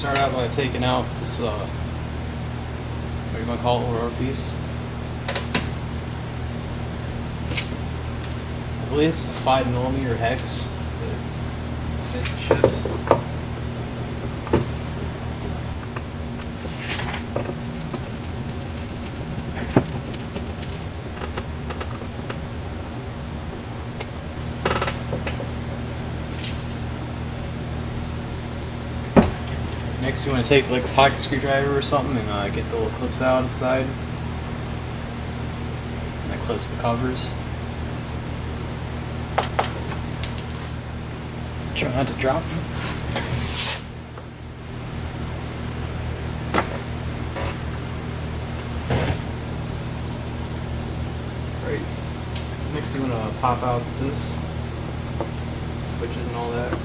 Start out by taking out this, what do you want to call it, rotor piece. I believe this is a 5mm hex that fits ships. Next, you want to take like a pocket screwdriver or something and get the little clips out of the side. And that clips the covers. Try not to drop them. Right. Next, you want to pop out this switches and all that.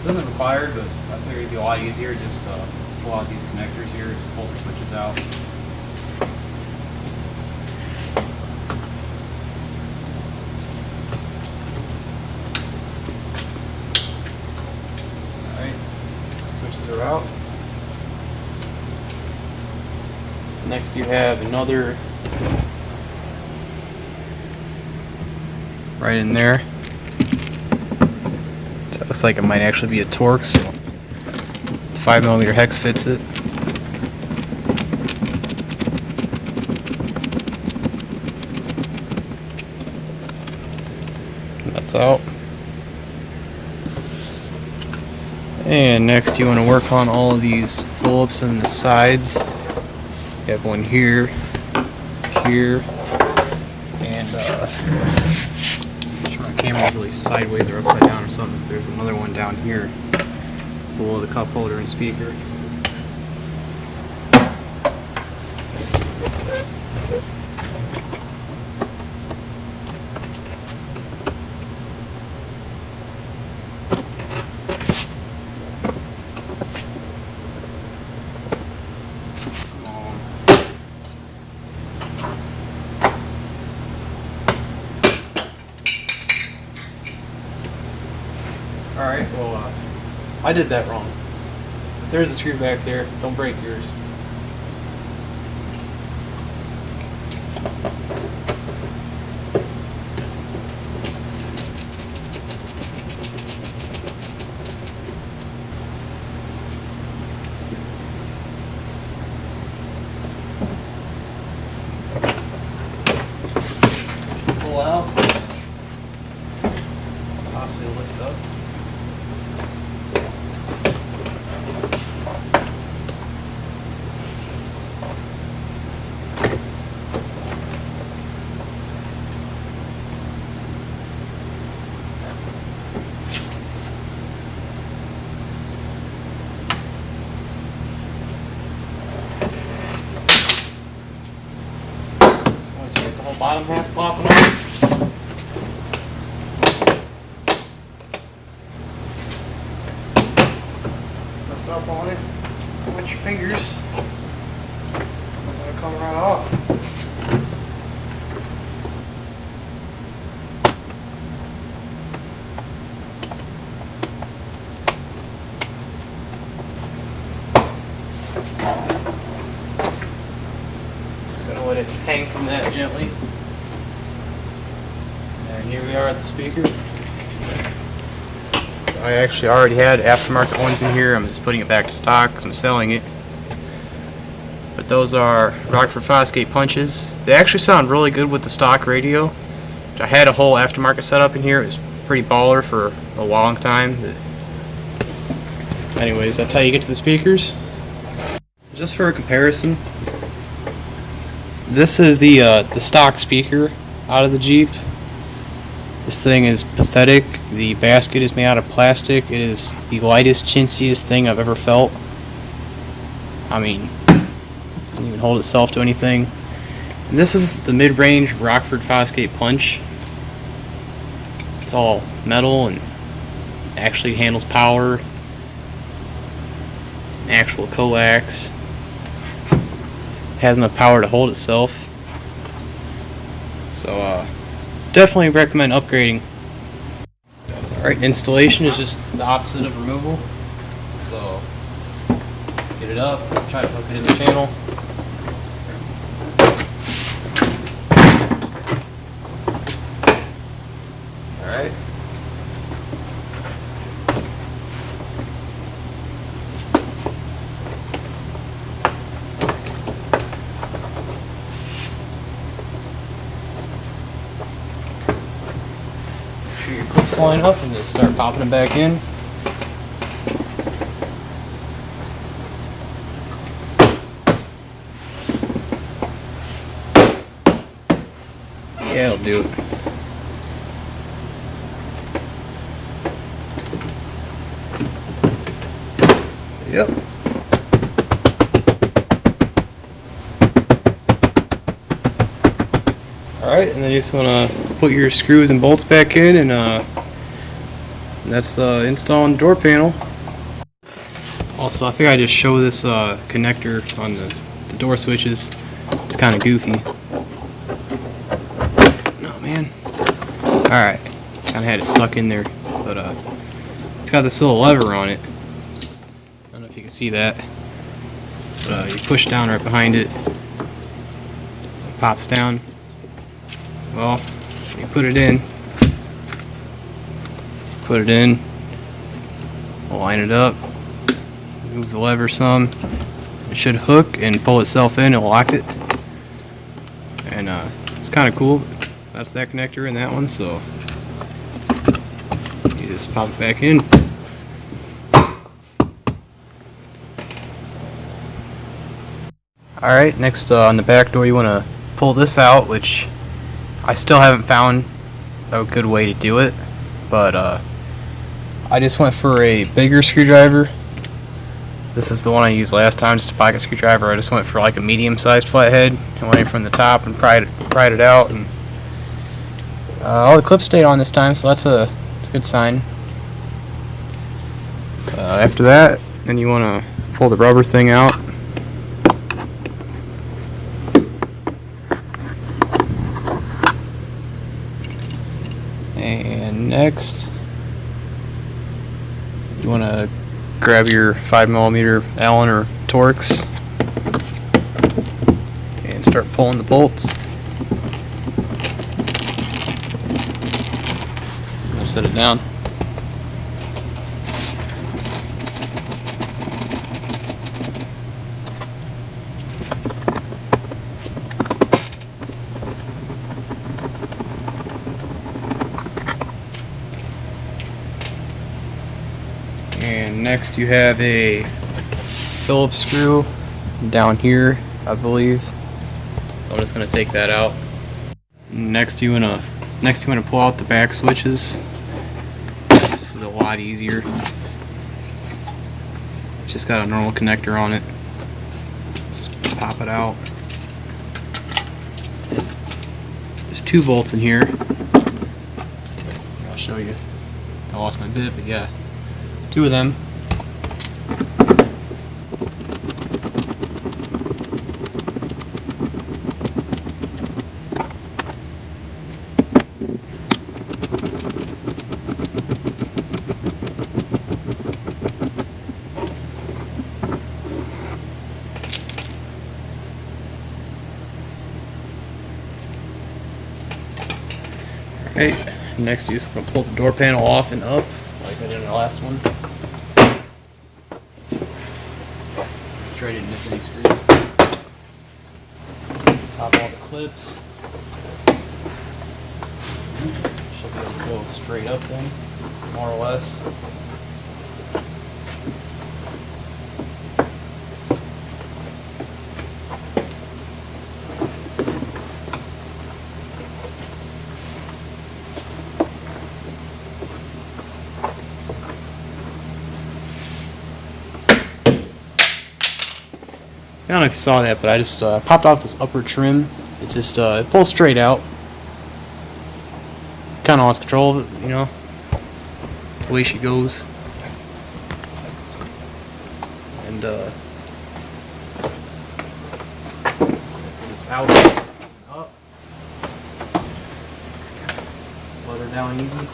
This isn't required, but I figured it'd be a lot easier just to pull out these connectors here, just pull the switches out. Alright, switches are out. Next you have another right in there. Looks like it might actually be a Torx. 5mm hex fits it. That's out. And next you want to work on all of these Phillips on the sides. You have one here, here, and camera's really sideways or upside down or something. There's another one down here below the cup holder and speaker. Alright, well, I did that wrong. If there's a screw back there, don't break yours. Pull out. Possibly lift up. Once you get the whole bottom half flopping off, lift up on it with your fingers. It'll come right off. Let it hang from that gently. And here we are at the speaker. I actually already had aftermarket ones in here. I'm just putting it back to stock because I'm selling it. But those are Rockford Fosgate punches. They actually sound really good with the stock radio. I had a whole aftermarket setup in here. It was pretty baller for a long time. Anyways, that's how you get to the speakers. Just for a comparison, this is the stock speaker out of the Jeep. This thing is pathetic. The basket is made out of plastic. It is the lightest, chintziest thing I've ever felt. I mean, it doesn't even hold itself to anything. And this is the mid-range Rockford Fosgate punch. It's all metal and actually handles power. It's an actual coax. It has enough power to hold itself. So definitely recommend upgrading. Alright, installation is just the opposite of removal. So get it up, try to hook it in the channel. Alright. Make sure your clips line up and just start popping them back in. Yeah, it'll do it. Yep. Alright, and then you just want to put your screws and bolts back in, and that's installing the door panel. Also, I figured I'd just show this connector on the door switches. It's kind of goofy. Oh man. Alright, kind of had it stuck in there, but it's got this little lever on it. I don't know if you can see that. But you push down right behind it. It pops down. Well, you put it in, line it up, move the lever some, it should hook and pull itself in and lock it, and it's kind of cool. That's that connector and that one, so you just pop it back in. Alright, next on the back door you want to pull this out, which I still haven't found a good way to do it, but I just went for a bigger screwdriver. This is the one I used last time, just a pocket screwdriver. I just went for like a medium-sized flathead and went in from the top and pried it out, and all the clips stayed on this time, so that's a good sign. After that, then you want to pull the rubber thing out. And next, you want to grab your 5mm Allen or Torx and start pulling the bolts. I'm going to set it down. And next you have a Phillips screw down here, I believe. So I'm just going to take that out. Next you want to pull out the back switches. This is a lot easier. It's just got a normal connector on it. Just pop it out. There's 2 bolts in here. I'll show you. I lost my bit, but yeah. 2 of them. Alright, next you're just going to pull the door panel off and up like I did in the last one. Try to miss any screws. Pop all the clips. Should be able to go straight up then, more or less. I don't know if you saw that, but I just popped off this upper trim It just it pulls straight out. Kind of lost control of it, you know, the way she goes. And this out, up, just let her down easy.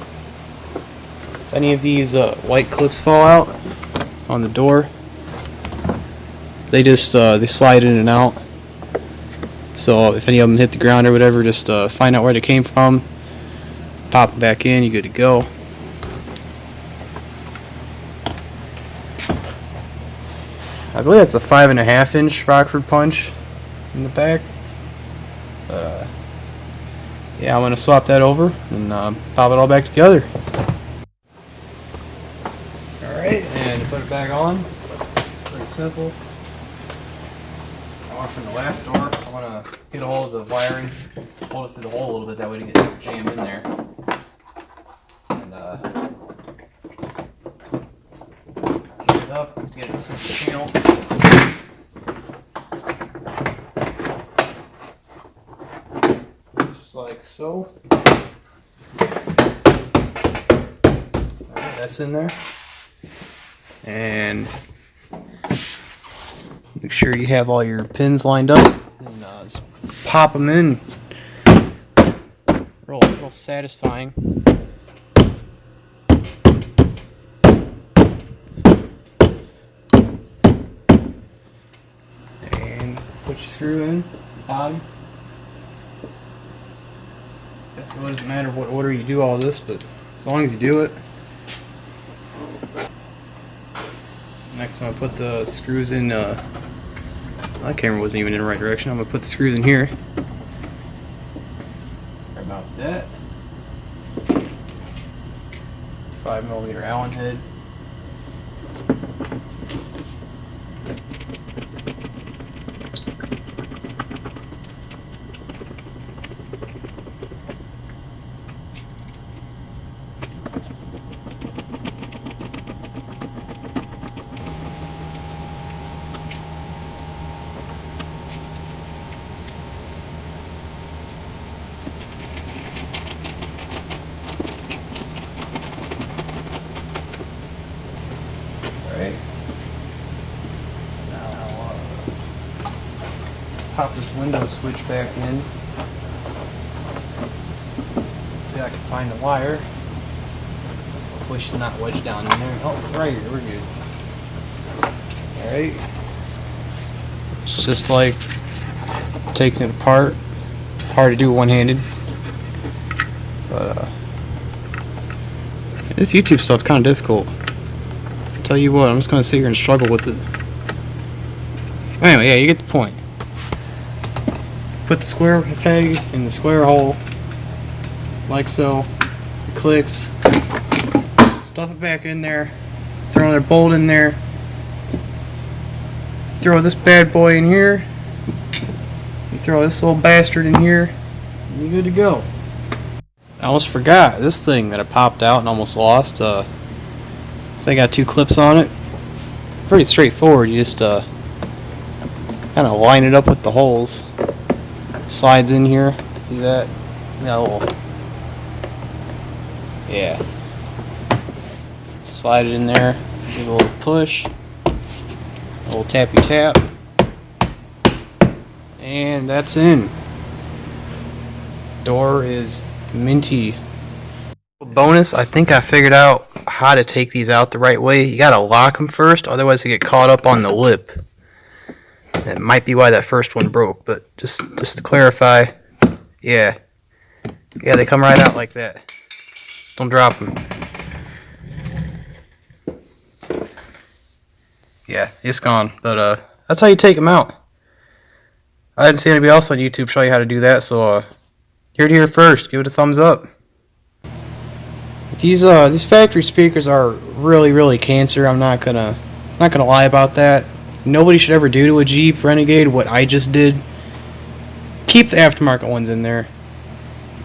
If any of these white clips fall out on the door, they just they slide in and out. So if any of them hit the ground or whatever, just find out where they came from, pop them back in, you're good to go. I believe that's a 5.5 inch Rockford punch in the back. Yeah, I'm going to swap that over and pop it all back together. Alright, and put it back on. It's pretty simple. From the last door, I want to get a hold of the wiring, hold it through the hole a little bit, that way to get jammed in there. And get it up to get it to the channel. Just like so. Alright, that's in there. And make sure you have all your pins lined up and just pop them in. Real satisfying. And put your screw in, bottom. Guess it doesn't matter what order you do all this, but as long as you do it. Next, I'm going to put the screws in. My camera wasn't even in the right direction. I'm going to put the screws in here. Sorry about that. 5mm Allen head. Pop this window switch back in. See, I can find the wire. Hopefully she's not wedged down in there. Oh, right here, we're good. Alright. It's just like taking it apart. Hard to do one-handed. But this YouTube stuff's kind of difficult. I'll tell you what, I'm just going to sit here and struggle with it. Anyway, yeah, you get the point. Put the square peg in the square hole, like so. It clicks. Stuff it back in there. Throw another bolt in there. Throw this bad boy in here. You throw this little bastard in here, and you're good to go. I almost forgot this thing that I popped out and almost lost. So I got 2 clips on it. Pretty straightforward. You just kind of line it up with the holes. Slides in here. See that? Got a little. Yeah. Slide it in there. Give it a little push. A little tappy tap. And that's in. Door is minty. Bonus, I think I figured out how to take these out the right way. You gotta lock them first, otherwise they get caught up on the lip. That might be why that first one broke, but just to clarify, yeah, they come right out like that. Just don't drop them. Yeah, it's gone, but that's how you take them out. I didn't see anybody else on YouTube show you how to do that, so here to hear first. Give it a thumbs up. These factory speakers are really cancer. I'm not gonna lie about that. Nobody should ever do to a Jeep Renegade what I just did. Keep the aftermarket ones in there,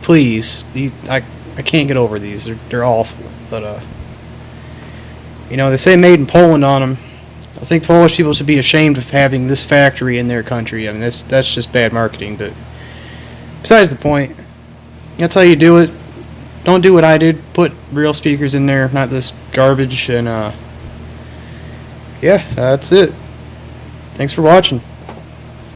please. I can't get over these. They're awful. But you know, they say made in Poland on them. I think Polish people should be ashamed of having this factory in their country. I mean, that's just bad marketing. But besides the point. That's how you do it. Don't do what I did. Put real speakers in there, not this garbage. And yeah, that's it. Thanks for watching.